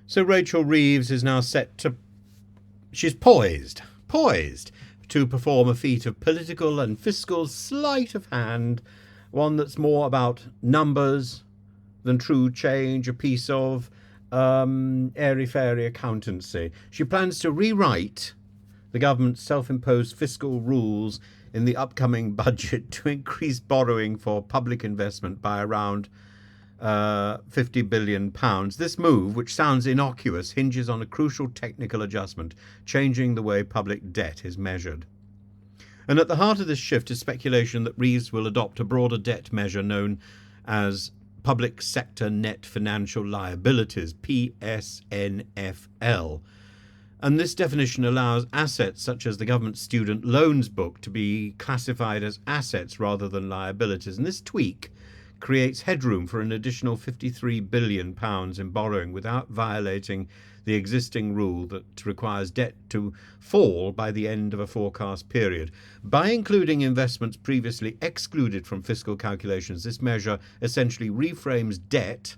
So Rachel Reeves is now she's poised to perform a feat of political and fiscal sleight of hand, one that's more about numbers than true change, a piece of airy-fairy accountancy. She plans to rewrite the government's self-imposed fiscal rules in the upcoming budget to increase borrowing for public investment by around £50 billion. This move, which sounds innocuous, hinges on a crucial technical adjustment, changing the way public debt is measured. And at the heart of this shift is speculation that Reeves will adopt a broader debt measure known as Public Sector Net Financial Liabilities, PSNFL. And this definition allows assets such as the government student loans book to be classified as assets rather than liabilities. And this tweak creates headroom for an additional £53 billion in borrowing without violating the existing rule that requires debt to fall by the end of a forecast period. By including investments previously excluded from fiscal calculations, this measure essentially reframes debt,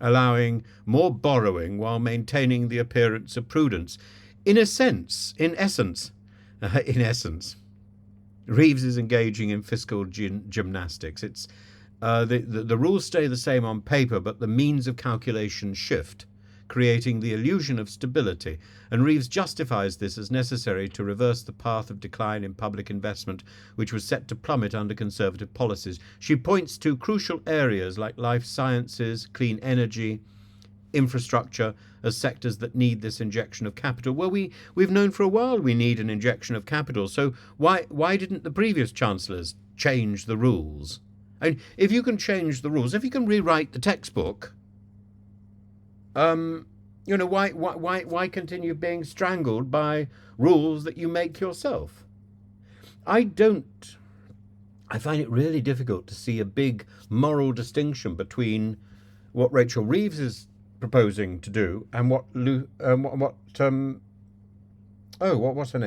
allowing more borrowing while maintaining the appearance of prudence. In essence, Reeves is engaging in fiscal gymnastics. The rules stay the same on paper, but the means of calculation shift, creating the illusion of stability, and Reeves justifies this as necessary to reverse the path of decline in public investment, which was set to plummet under Conservative policies. She points to crucial areas like life sciences, clean energy, infrastructure as sectors that need this injection of capital. Well, we've known for a while we need an injection of capital, so why didn't the previous chancellors change the rules? I mean, if you can change the rules, if you can rewrite the textbook, why continue being strangled by rules that you make yourself? I find it really difficult to see a big moral distinction between what Rachel Reeves is proposing to do and what's her name?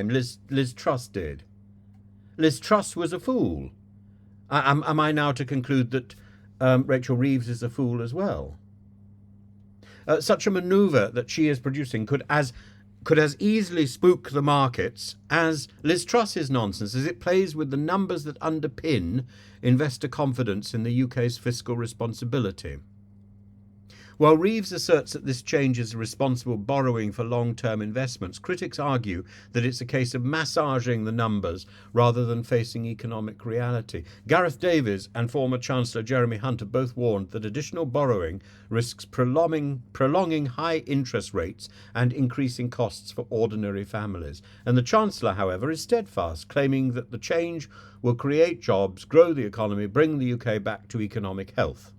Liz Truss did. Liz Truss was a fool. Am I now to conclude that Rachel Reeves is a fool as well? Such a manoeuvre that she is producing could as easily spook the markets as Liz Truss's nonsense, as it plays with the numbers that underpin investor confidence in the UK's fiscal responsibility. While Reeves asserts that this change is responsible borrowing for long-term investments, critics argue that it's a case of massaging the numbers rather than facing economic reality. Gareth Davies and former Chancellor Jeremy Hunt have both warned that additional borrowing risks prolonging high interest rates and increasing costs for ordinary families. And the Chancellor, however, is steadfast, claiming that the change will create jobs, grow the economy, bring the UK back to economic health.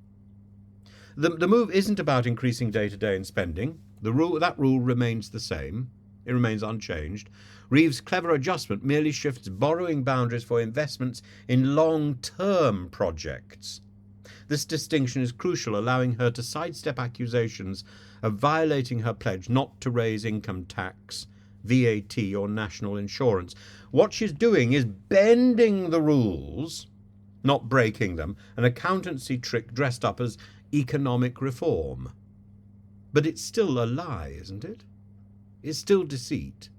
The move isn't about increasing day-to-day spending. That rule remains the same. It remains unchanged. Reeves' clever adjustment merely shifts borrowing boundaries for investments in long-term projects. This distinction is crucial, allowing her to sidestep accusations of violating her pledge not to raise income tax, VAT or national insurance. What she's doing is bending the rules, not breaking them, an accountancy trick dressed up as economic reform. But it's still a lie, isn't it? It's still deceit.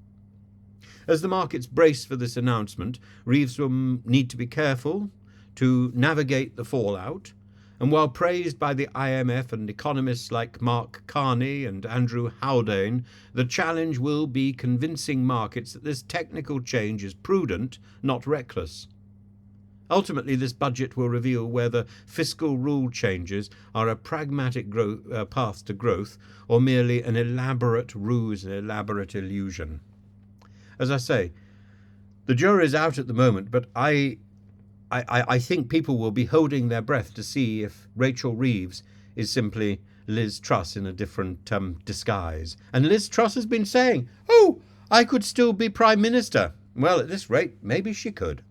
As the markets brace for this announcement, Reeves will need to be careful to navigate the fallout, and while praised by the IMF and economists like Mark Carney and Andrew Haldane, the challenge will be convincing markets that this technical change is prudent, not reckless. Ultimately, this budget will reveal whether fiscal rule changes are a pragmatic path to growth or merely an elaborate ruse, an elaborate illusion. As I say, the jury is out at the moment, but I think people will be holding their breath to see if Rachel Reeves is simply Liz Truss in a different disguise. And Liz Truss has been saying, "Oh, I could still be Prime Minister." Well, at this rate, maybe she could.